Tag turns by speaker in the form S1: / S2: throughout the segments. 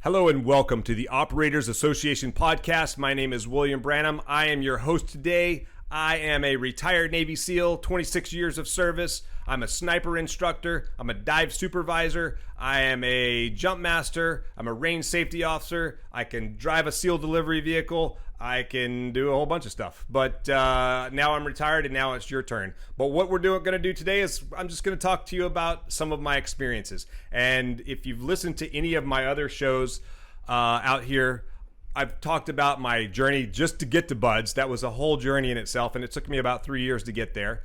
S1: Hello and welcome to the Operators Association podcast. My name is William Branham. I am your host today. I am a retired Navy SEAL, 26 years of service. I'm a sniper instructor. I'm a dive supervisor. I am a jump master. I'm a range safety officer. I can drive a SEAL delivery vehicle. I can do a whole bunch of stuff. But now I'm retired and now it's your turn. But what we're going to do today is I'm just going to talk to you about some of my experiences. And if you've listened to any of my other shows out here, I've talked about my journey just to get to BUDS. That was a whole journey in itself, and it took me about 3 years to get there.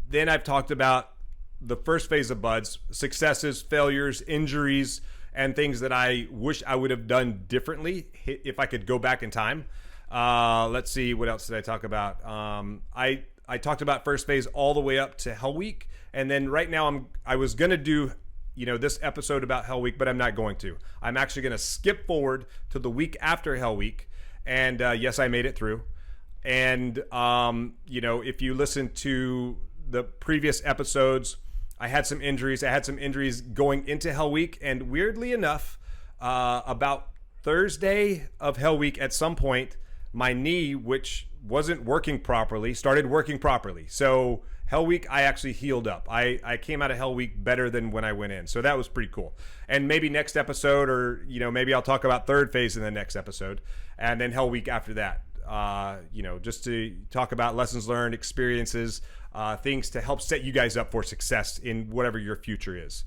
S1: Then I've talked about the first phase of BUDS, successes, failures, injuries, and things that I wish I would have done differently if I could go back in time. Let's see, what else did I talk about? I talked about first phase all the way up to Hell Week, and then right now I was going to do this episode about Hell Week, but I'm not going to. I'm actually going to skip forward to the week after Hell Week. And yes, I made it through. And, if you listen to the previous episodes, I had some injuries. I had some injuries going into Hell Week. And weirdly enough, about Thursday of Hell Week at some point, my knee, which wasn't working properly, started working properly. So Hell Week, I actually healed up. I came out of Hell Week better than when I went in. So that was pretty cool. And maybe next episode, or, maybe I'll talk about third phase in the next episode. And then Hell Week after that, just to talk about lessons learned, experiences, things to help set you guys up for success in whatever your future is.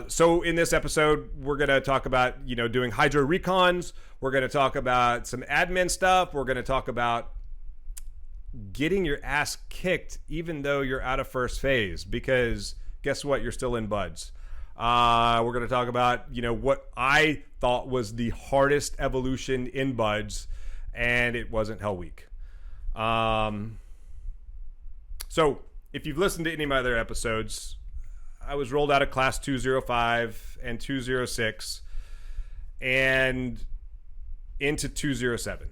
S1: So in this episode, we're going to talk about, doing hydro recons. We're going to talk about some admin stuff. We're going to talk about getting your ass kicked even though you're out of first phase, because guess what? You're still in BUDS. We're going to talk about, what I thought was the hardest evolution in BUDS, and it wasn't Hell Week. So if you've listened to any of my other episodes, I was rolled out of class 205 and 206 and into 207.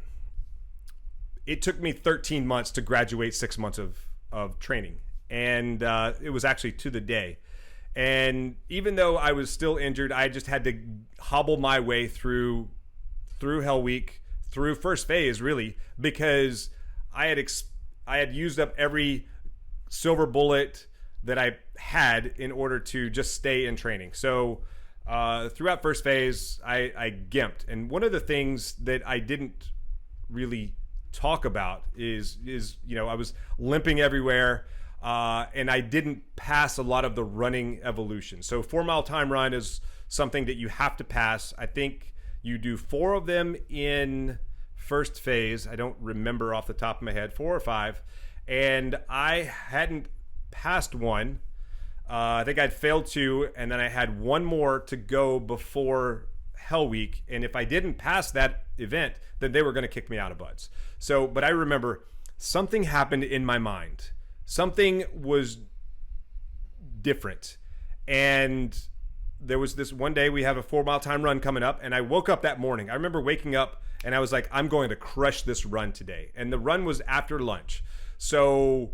S1: It took me 13 months to graduate 6 months of training. And it was actually to the day. And even though I was still injured, I just had to hobble my way through Hell Week, through first phase, really, because I had used up every silver bullet that I had in order to just stay in training. So throughout first phase, I gimped. And one of the things that I didn't really talk about is I was limping everywhere, and I didn't pass a lot of the running evolution. So 4 mile time run is something that you have to pass. I think you do 4 of them in first phase. I don't remember off the top of my head, 4 or 5. And I hadn't passed one. I think I'd failed 2, and then I had 1 more to go before Hell Week. And if I didn't pass that event, then they were going to kick me out of BUDS. So, but I remember something happened in my mind. Something was different. And there was this one day, we have a 4 mile time run coming up, and I woke up that morning. I remember waking up and I was like, I'm going to crush this run today. And the run was after lunch. So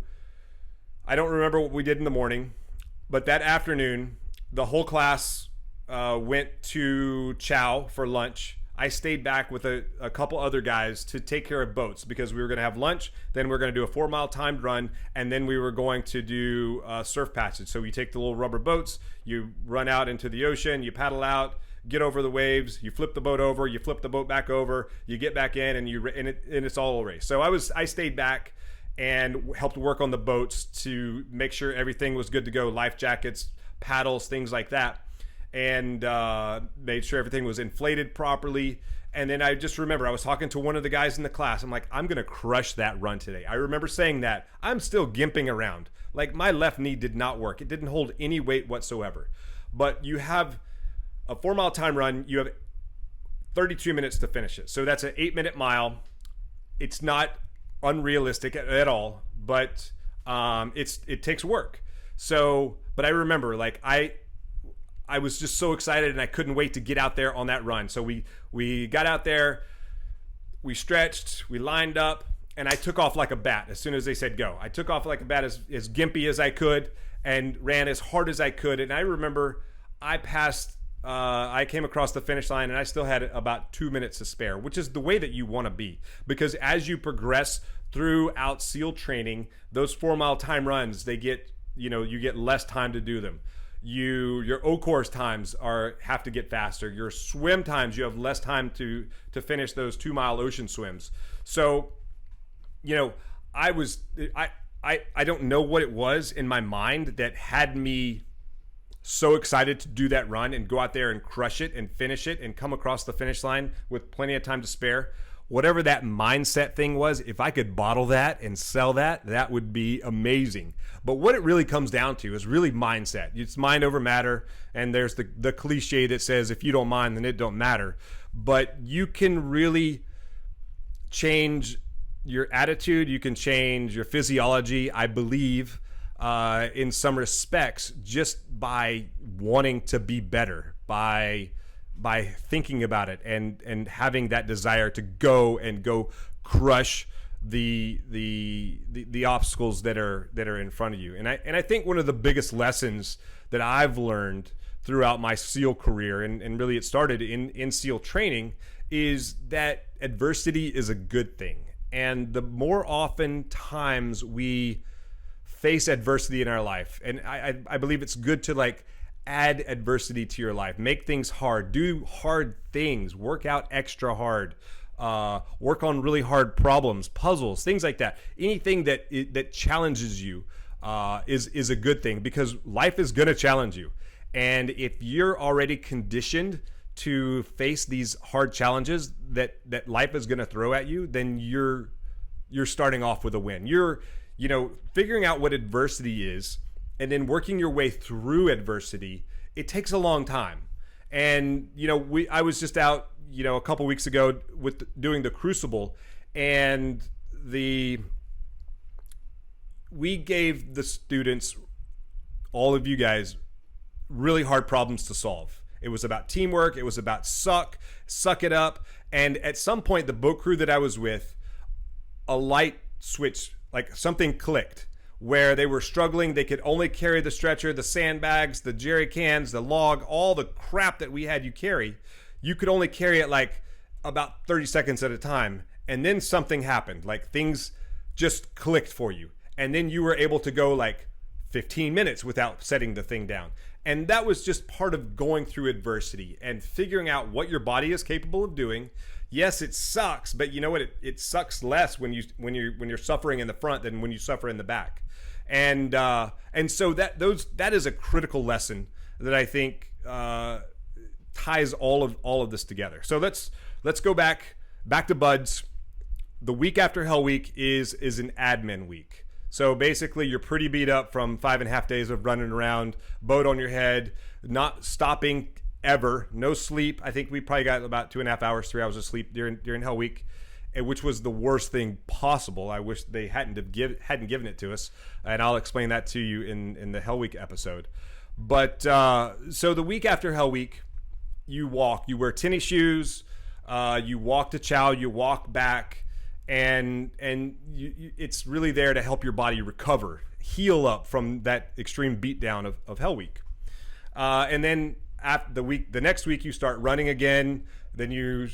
S1: I don't remember what we did in the morning, but that afternoon, the whole class went to chow for lunch. I stayed back with a couple other guys to take care of boats because we were going to have lunch. Then we were going to do a 4 mile timed run, and then we were going to do surf passage. So you take the little rubber boats, you run out into the ocean, you paddle out, get over the waves, you flip the boat over, you flip the boat back over, you get back in, and it's all a race. So I stayed back and helped work on the boats to make sure everything was good to go, life jackets, paddles, things like that. And made sure everything was inflated properly. And then I just remember I was talking to one of the guys in the class. I'm like, I'm going to crush that run today. I remember saying that. I'm still gimping around. Like, my left knee did not work. It didn't hold any weight whatsoever. But you have a 4 mile time run. You have 32 minutes to finish it. So that's an 8-minute mile. It's not unrealistic at all, but it takes work. So, but I remember, like, I was just so excited and I couldn't wait to get out there on that run. So we got out there, we stretched, we lined up, and I took off like a bat as soon as they said go. I took off like a bat as gimpy as I could and ran as hard as I could. And I remember I passed I came across the finish line and I still had about 2 minutes to spare, which is the way that you want to be. Because as you progress throughout SEAL training, those 4 mile time runs, they get, you get less time to do them. Your O course times have to get faster. Your swim times, you have less time to finish those 2 mile ocean swims. So, I don't know what it was in my mind that had me so excited to do that run and go out there and crush it and finish it and come across the finish line with plenty of time to spare. Whatever that mindset thing was, if I could bottle that and sell that, that would be amazing. But what it really comes down to is really mindset. It's mind over matter. And there's the cliche that says, if you don't mind, then it don't matter. But you can really change your attitude. You can change your physiology, I believe, in some respects, just by wanting to be better, by thinking about it and having that desire to go crush the obstacles that are in front of you. And I think one of the biggest lessons that I've learned throughout my SEAL career, and really it started in SEAL training, is that adversity is a good thing. And the more often times we face adversity in our life, and I believe it's good to add adversity to your life, make things hard, do hard things, work out extra hard, work on really hard problems, puzzles, things like that. Anything that challenges you is a good thing, because life is going to challenge you. And if you're already conditioned to face these hard challenges that life is going to throw at you, then you're starting off with a win. You're figuring out what adversity is and then working your way through adversity. It takes a long time. And I was just out a couple weeks ago with doing the Crucible, and we gave the students, all of you guys, really hard problems to solve. It was about teamwork. It was about suck it up. And at some point, the boat crew that I was with, a light switch, something clicked, where they were struggling. They could only carry the stretcher, the sandbags, the jerry cans, the log, all the crap that we had you carry. You could only carry it about 30 seconds at a time. And then something happened. Things just clicked for you. And then you were able to go 15 minutes without setting the thing down. And that was just part of going through adversity and figuring out what your body is capable of doing. Yes, it sucks, but you know what? It sucks less when you're suffering in the front than when you suffer in the back. And so that is a critical lesson that I think ties all of this together. So let's go back to Buds. The week after Hell Week is an admin week. So basically, you're pretty beat up from 5.5 days of running around, boat on your head, not stopping ever, no sleep. I think we probably got about 2.5 hours, 3 hours of sleep during Hell Week, which was the worst thing possible. I wish they hadn't given it to us, and I'll explain that to you in the Hell Week episode. But so the week after Hell Week, you wear tennis shoes, you walk to chow, you walk back. And it's really there to help your body recover, heal up from that extreme beatdown of Hell Week. And then after the next week, you start running again. Then you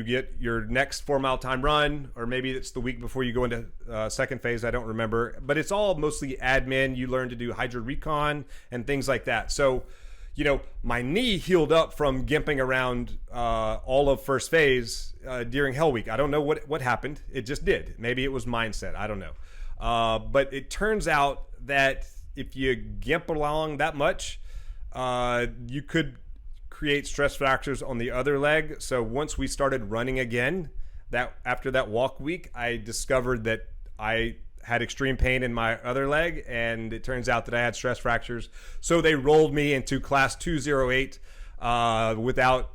S1: get your next 4 mile time run, or maybe it's the week before you go into second phase. I don't remember, but it's all mostly admin. You learn to do hydro recon and things like that. So, my knee healed up from gimping around all of first phase during Hell Week. I don't know what happened. It just did. Maybe it was mindset. I don't know. But it turns out that if you gimp along that much, you could create stress fractures on the other leg. So once we started running again, after that walk week, I discovered that I had extreme pain in my other leg, and it turns out that I had stress fractures. So they rolled me into class 208 without,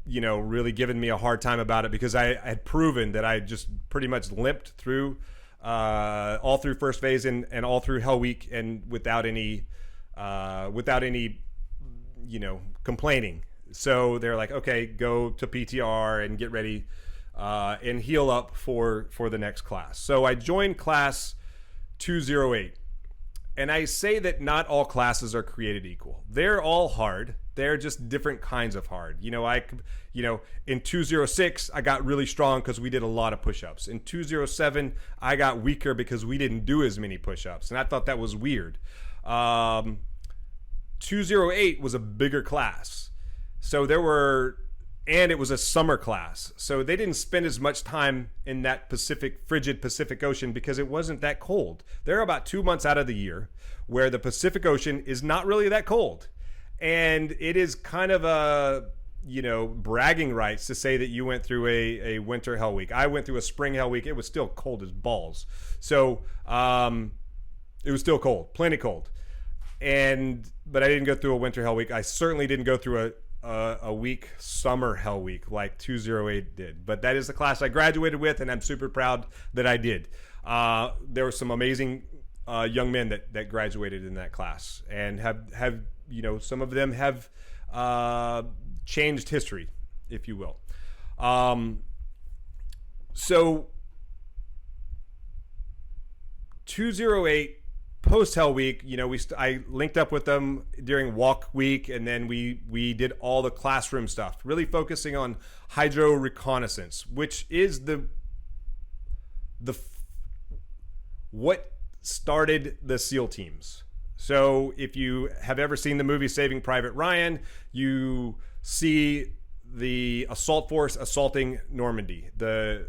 S1: really giving me a hard time about it, because I had proven that I just pretty much limped through all through first phase and all through Hell Week, and without any complaining. So they're like, okay, go to PTR and get ready and heal up for the next class. So I joined class 208, And I say that not all classes are created equal. They're all hard. They're just different kinds of hard. In 206, I got really strong because we did a lot of push-ups. In 207, I got weaker because we didn't do as many push-ups. And I thought that was weird. 208 was a bigger class. So and it was a summer class. So they didn't spend as much time in that frigid Pacific Ocean because it wasn't that cold. They're about 2 months out of the year where the Pacific Ocean is not really that cold. And it is kind of bragging rights to say that you went through a winter hell week. I went through a spring hell week. It was still cold as balls. So it was still cold, plenty cold. But I didn't go through a winter hell week. I certainly didn't go through a week summer hell week like 208 did. But that is the class I graduated with, and I'm super proud that I did. There were some amazing young men that graduated in that class, and have some of them have changed history, if you will. So 208 post hell week, I linked up with them during walk week, and then we did all the classroom stuff, really focusing on hydro reconnaissance, which is what started the SEAL teams. So if you have ever seen the movie Saving Private Ryan, you see the assault force assaulting Normandy, the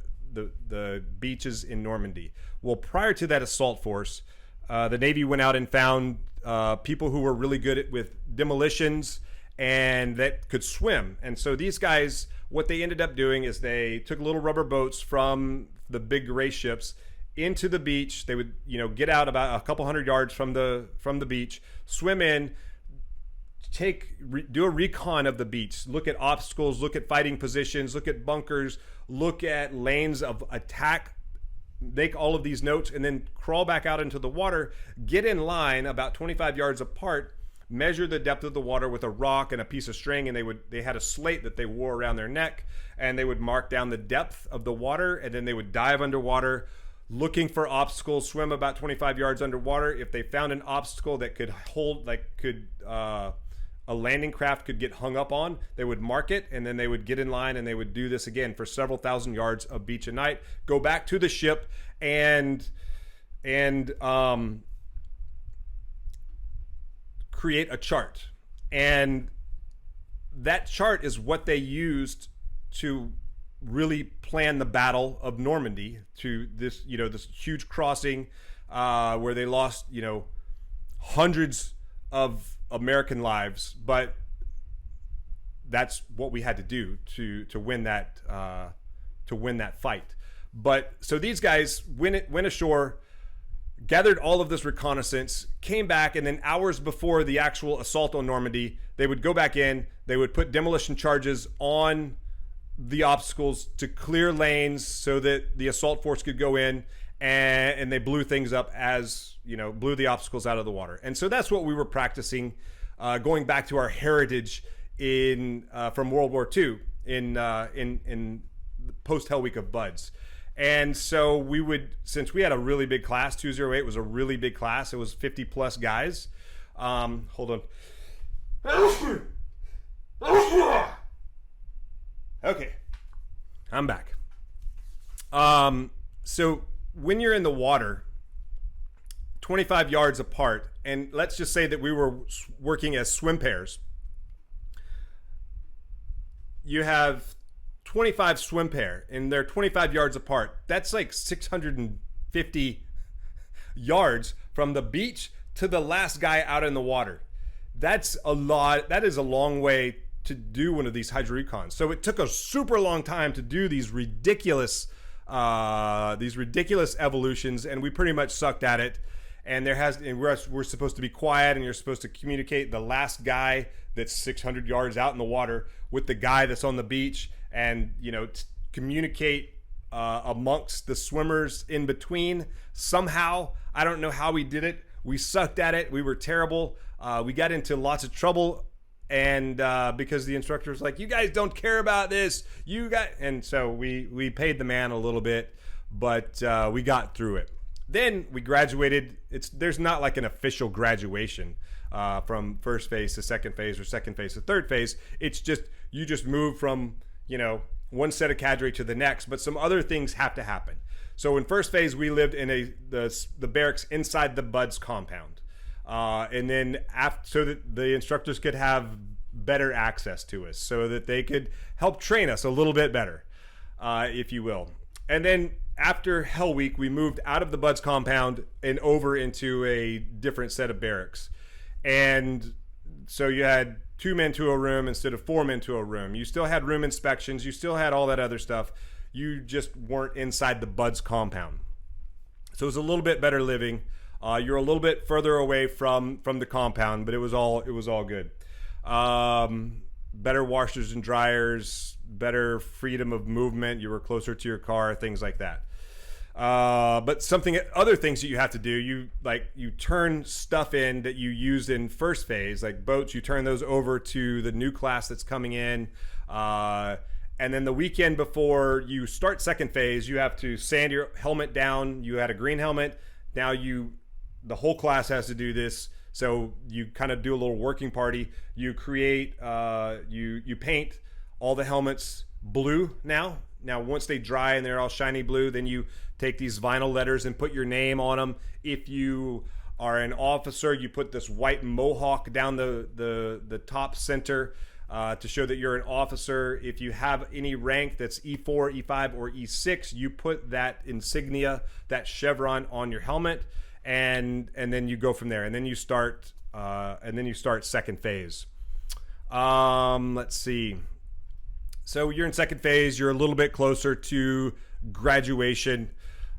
S1: beaches in Normandy. Well, prior to that assault force, the Navy went out and found people who were really good with demolitions and that could swim. And so these guys, what they ended up doing is they took little rubber boats from the big gray ships into the beach. They would, get out about a couple hundred yards from the beach, swim in, do a recon of the beach, look at obstacles, look at fighting positions, look at bunkers, look at lanes of attack, make all of these notes, and then crawl back out into the water, get in line about 25 yards apart, measure the depth of the water with a rock and a piece of string, and they had a slate that they wore around their neck, and they would mark down the depth of the water, and then they would dive underwater looking for obstacles, swim about 25 yards underwater. If they found an obstacle that could hold, a landing craft could get hung up on, they would mark it, and then they would get in line, and they would do this again for several thousand yards of beach a night, go back to the ship and create a chart. And that chart is what they used to really plan the Battle of Normandy, to this, this huge crossing where they lost, hundreds of American lives, but that's what we had to do to win that fight. But so these guys went ashore, gathered all of this reconnaissance, came back, and then hours before the actual assault on Normandy, they would go back in, they would put demolition charges on the obstacles to clear lanes so that the assault force could go in, and they blew things up blew the obstacles out of the water. And so that's what we were practicing, going back to our heritage from World War II in post Hell Week of Buds. And so since we had a really big class, 208 was a really big class. It was 50 plus guys. Hold on. Okay, I'm back. So when you're in the water, 25 yards apart, and let's just say that we were working as swim pairs, you have 25 swim pair, and they're 25 yards apart. That's like 650 yards from the beach to the last guy out in the water. That's a lot. That is a long way to do one of these hydro recons. So it took a super long time to do these ridiculous evolutions, and we pretty much sucked at it. And we're supposed to be quiet, and you're supposed to communicate the last guy that's 600 yards out in the water with the guy that's on the beach, and communicate amongst the swimmers in between. Somehow, I don't know how we did it. We sucked at it. We were terrible. We got into lots of trouble, and because the instructor was like, "You guys don't care about this. And so we paid the man a little bit, but we got through it. Then we graduated. There's not like an official graduation from first phase to second phase or second phase to third phase. It's just you just move from one set of cadre to the next, but some other things have to happen. So in first phase, we lived in the barracks inside the Buds compound, and then so that the instructors could have better access to us, so that they could help train us a little bit better, if you will. And then after Hell Week, we moved out of the Buds compound and over into a different set of barracks. And so you had 2 men to a room instead of 4 men to a room. You still had room inspections. You still had all that other stuff. You just weren't inside the Buds compound. So it was a little bit better living. You're a little bit further away from the compound, but it was all good. Better washers and dryers, better freedom of movement. You were closer to your car, things like that. But other things that you have to do, you turn stuff in that you used in first phase, like boats, you turn those over to the new class that's coming in. And then the weekend before you start second phase, you have to sand your helmet down. You had a green helmet. Now the whole class has to do this. So you kind of do a little working party. You create, you paint all the helmets blue now. Now, once they dry and they're all shiny blue, then you take these vinyl letters and put your name on them. If you are an officer, you put this white mohawk down the top center to show that you're an officer. If you have any rank that's E4, E5, or E6, you put that insignia, that chevron on your helmet, and then you go from there. And then you start second phase. Let's see. So you're in second phase, you're a little bit closer to graduation,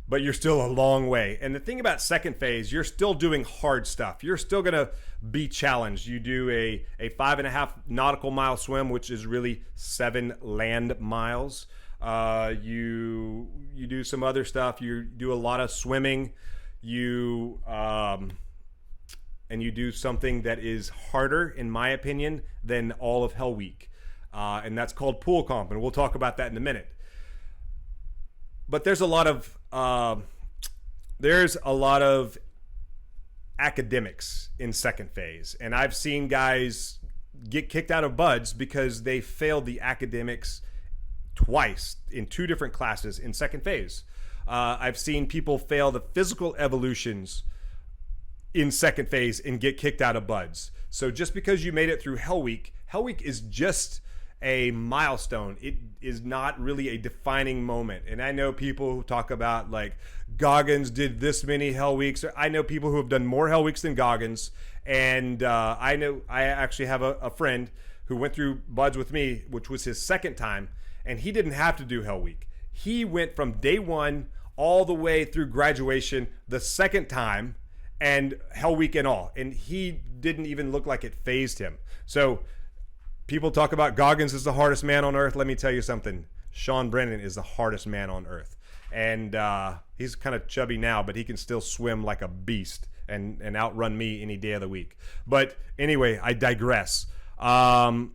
S1: but you're still a long way. And the thing about second phase, you're still doing hard stuff. You're still going to be challenged. You do a 5.5 nautical mile swim, which is really 7 land miles. You do some other stuff. You do a lot of swimming. And you do something that is harder, in my opinion, than all of Hell Week. And that's called pool comp, and we'll talk about that in a minute. But there's a lot of academics in second phase, and I've seen guys get kicked out of Buds because they failed the academics twice in 2 different classes in second phase. I've seen people fail the physical evolutions in second phase and get kicked out of Buds. So just because you made it through Hell Week is just a milestone. It is not really a defining moment. And I know people who talk about like Goggins did this many Hell Weeks. I know people who have done more Hell Weeks than Goggins. And I actually have a friend who went through Buds with me, which was his second time, and he didn't have to do Hell Week. He went from day 1 all the way through graduation the second time, and Hell Week and all. And he didn't even look like it phased him. So people talk about Goggins is the hardest man on earth. Let me tell you something. Sean Brennan is the hardest man on earth. And he's kind of chubby now, but he can still swim like a beast and outrun me any day of the week. But anyway, I digress. So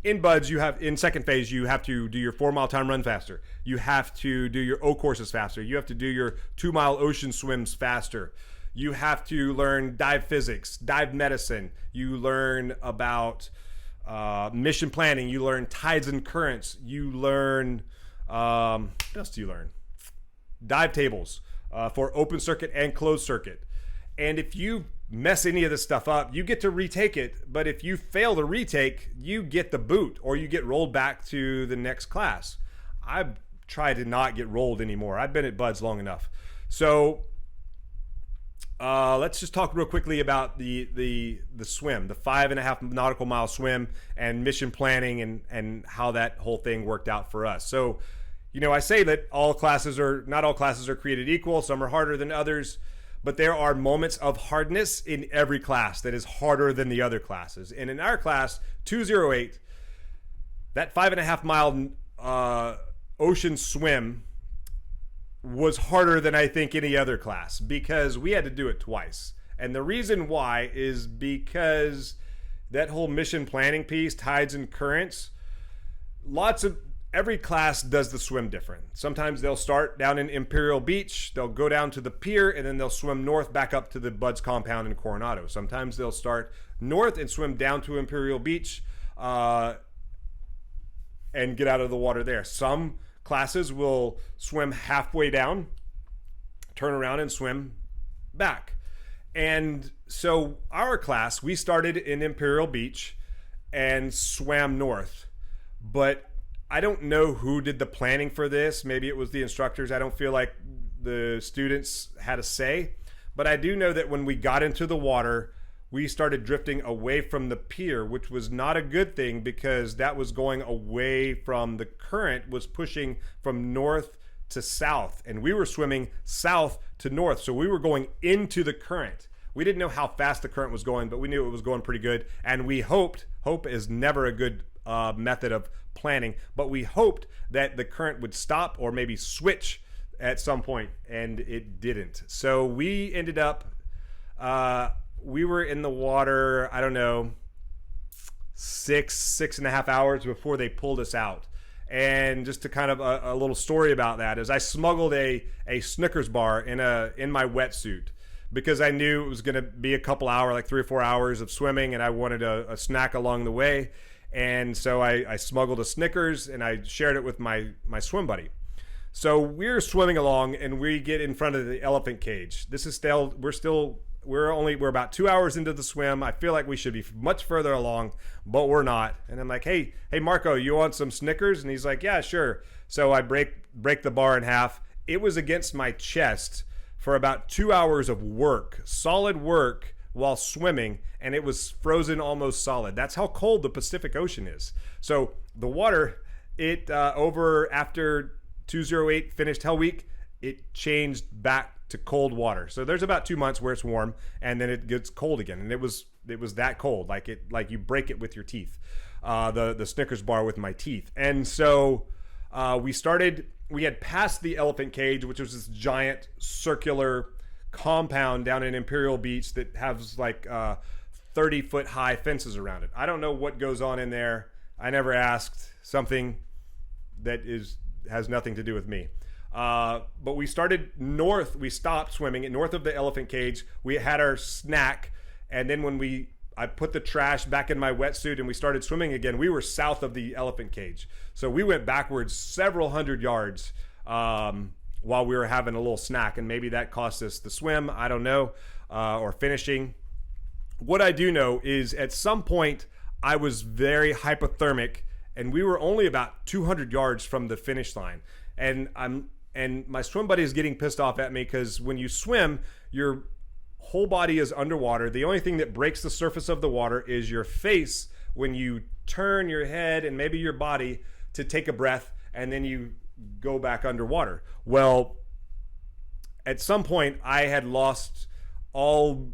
S1: in Buds, in second phase, you have to do your 4-mile time run faster. You have to do your O courses faster. You have to do your 2-mile ocean swims faster. You have to learn dive physics, dive medicine. You learn about mission planning. You learn tides and currents. You learn, what else do you learn? Dive tables for open circuit and closed circuit. And if you mess any of this stuff up, you get to retake it. But if you fail the retake, you get the boot or you get rolled back to the next class. I try to not get rolled anymore. I've been at Buds long enough. So let's just talk real quickly about the swim, the 5.5 nautical mile swim and mission planning and how that whole thing worked out for us. So, I say that not all classes are created equal. Some are harder than others, but there are moments of hardness in every class that is harder than the other classes. And in our class, 208, that 5.5 mile ocean swim was harder than I think any other class because we had to do it twice. And the reason why is because that whole mission planning piece, tides and currents, every class does the swim different. Sometimes they'll start down in Imperial Beach, they'll go down to the pier, and then they'll swim north back up to the Buds compound in Coronado. Sometimes they'll start north and swim down to Imperial Beach and get out of the water there. Some classes will swim halfway down, turn around and swim back. And so our class, we started in Imperial Beach and swam north. But I don't know who did the planning for this. Maybe it was the instructors. I don't feel like the students had a say. But I do know that when we got into the water, we started drifting away from the pier, which was not a good thing because that was going away from the current, was pushing from north to south. And we were swimming south to north. So we were going into the current. We didn't know how fast the current was going, but we knew it was going pretty good. And we hoped, hope is never a good method of planning, but we hoped that the current would stop or maybe switch at some point, and it didn't. So we ended up, we were in the water, I don't know, 6.5 hours before they pulled us out. And just to kind of a little story about that is I smuggled a Snickers bar in my wetsuit, because I knew it was going to be a couple hours, like 3 or 4 hours of swimming, and I wanted a snack along the way. And so I smuggled a Snickers and I shared it with my swim buddy. So we're swimming along and we get in front of the elephant cage. This is still, we're about 2 hours into the swim. I feel like we should be much further along, but we're not. And I'm like, hey Marco, you want some Snickers? And he's like, yeah, sure. So I break the bar in half. It was against my chest for about 2 hours of work, solid work while swimming, and it was frozen almost solid. That's how cold the Pacific Ocean is. So the water, over after 208 finished Hell Week, it changed back to cold water. So there's about 2 months where it's warm, and then it gets cold again. And it was that cold, like you break it with your teeth, the Snickers bar with my teeth. And so we had passed the elephant cage, which was this giant circular compound down in Imperial Beach that has like 30-foot high fences around it. I don't know what goes on in there. I never asked. Something that has nothing to do with me. But we started north. We stopped swimming north of the elephant cage. We had our snack, and then when I put the trash back in my wetsuit and we started swimming again, we were south of the elephant cage. So we went backwards several hundred yards while we were having a little snack, and maybe that cost us the swim, I don't know, or finishing. What I do know is at some point I was very hypothermic, and we were only about 200 yards from the finish line. And my swim buddy is getting pissed off at me because when you swim, your whole body is underwater. The only thing that breaks the surface of the water is your face when you turn your head and maybe your body to take a breath, and then you go back underwater. Well, at some point I had lost all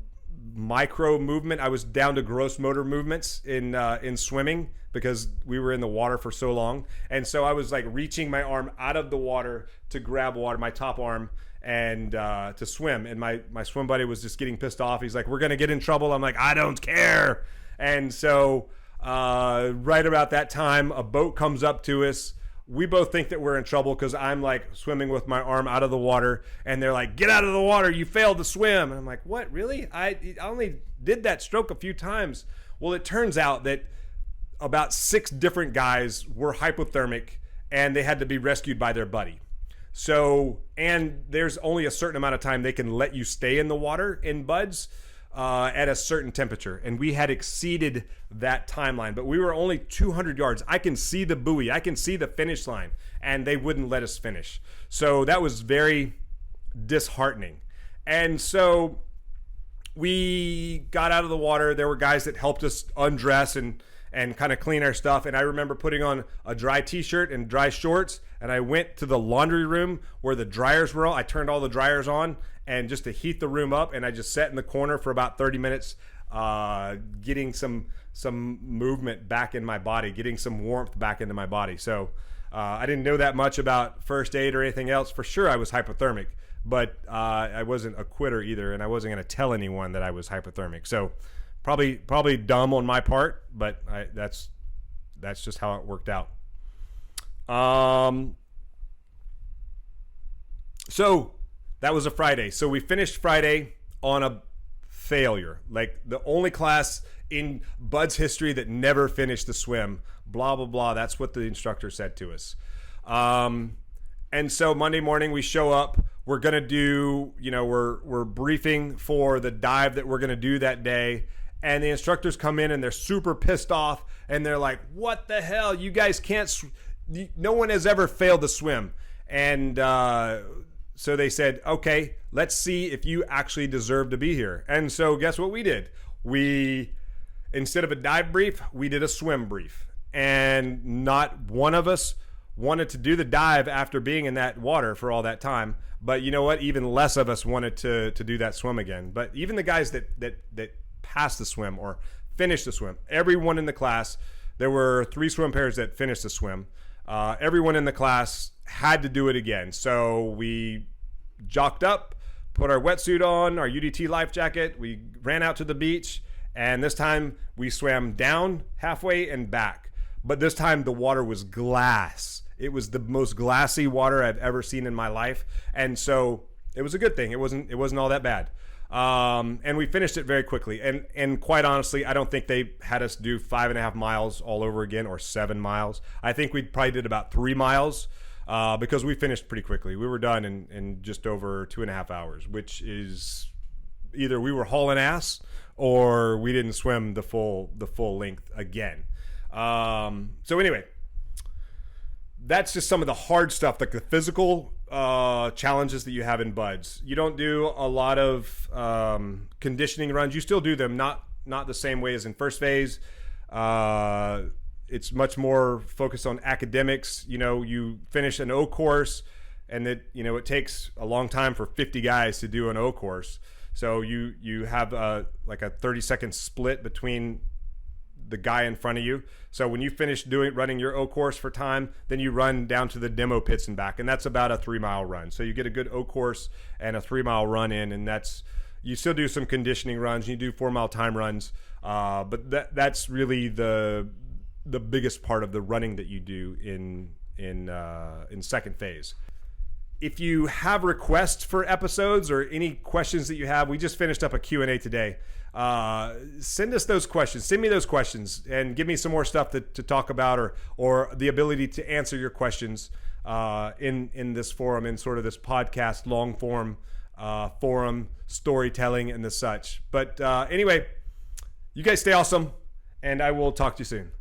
S1: micro movement. I was down to gross motor movements in swimming because we were in the water for so long. And so I was like reaching my arm out of the water to grab water, my top arm, and to swim. And my swim buddy was just getting pissed off. He's like, we're going to get in trouble. I'm like, I don't care. And so right about that time, a boat comes up to us. We both think that we're in trouble because I'm like swimming with my arm out of the water, and they're like, get out of the water, you failed to swim. And I'm like, what, really? I only did that stroke a few times. Well, it turns out that about 6 different guys were hypothermic, and they had to be rescued by their buddy. So, and there's only a certain amount of time they can let you stay in the water in Buds at a certain temperature. And we had exceeded that timeline, but we were only 200 yards. I can see the buoy. I can see the finish line, and they wouldn't let us finish. So that was very disheartening. And so we got out of the water. There were guys that helped us undress and kind of clean our stuff. And I remember putting on a dry t-shirt and dry shorts, and I went to the laundry room where the dryers were. I turned all the dryers on, and just to heat the room up, and I just sat in the corner for about 30 minutes getting some movement back in my body, getting some warmth back into my body. So I didn't know that much about first aid or anything else. For sure I was hypothermic, but I wasn't a quitter either, and I wasn't going to tell anyone that I was hypothermic. So probably dumb on my part, but that's just how it worked out. So that was a Friday. So we finished Friday on a failure. Like the only class in Bud's history that never finished the swim. Blah, blah, blah. That's what the instructor said to us. And so Monday morning we show up. We're going to do, we're briefing for the dive that we're going to do that day. And the instructors come in and they're super pissed off. And they're like, what the hell? You guys can't, no one has ever failed to swim. And so they said, okay, let's see if you actually deserve to be here. And so guess what we did? We, instead of a dive brief, we did a swim brief. And not one of us wanted to do the dive after being in that water for all that time. But you know what? Even less of us wanted to do that swim again. But even the guys that passed the swim or finished the swim, everyone in the class, there were 3 swim pairs that finished the swim. Everyone in the class had to do it again. So we jocked up, put our wetsuit on, our UDT life jacket. We ran out to the beach. And this time we swam down halfway and back. But this time the water was glass. It was the most glassy water I've ever seen in my life. And so it was a good thing. It wasn't all that bad. And we finished it very quickly. And quite honestly, I don't think they had us do 5.5 miles all over again or 7 miles. I think we probably did about 3 miles because we finished pretty quickly. We were done in just over 2.5 hours, which is either we were hauling ass or we didn't swim the full length again. So anyway, that's just some of the hard stuff, like the physical challenges that you have in buds. You don't do a lot of conditioning runs. You still do them, not the same way as in first phase. It's much more focused on academics. You finish an O course, and it takes a long time for 50 guys to do an O course. So you have like a 30-second split between the guy in front of you. So when you finish running your O course for time, then you run down to the demo pits and back, and that's about a 3-mile run. So you get a good O course and a 3-mile run in, and you still do some conditioning runs. You do 4-mile time runs, but that's really the biggest part of the running that you do in second phase. If you have requests for episodes or any questions that you have, we just finished up a Q&A today. Send us those questions. Send me those questions and give me some more stuff to talk about or the ability to answer your questions in this forum, in sort of this podcast, long form forum, storytelling and the such. But anyway, you guys stay awesome, and I will talk to you soon.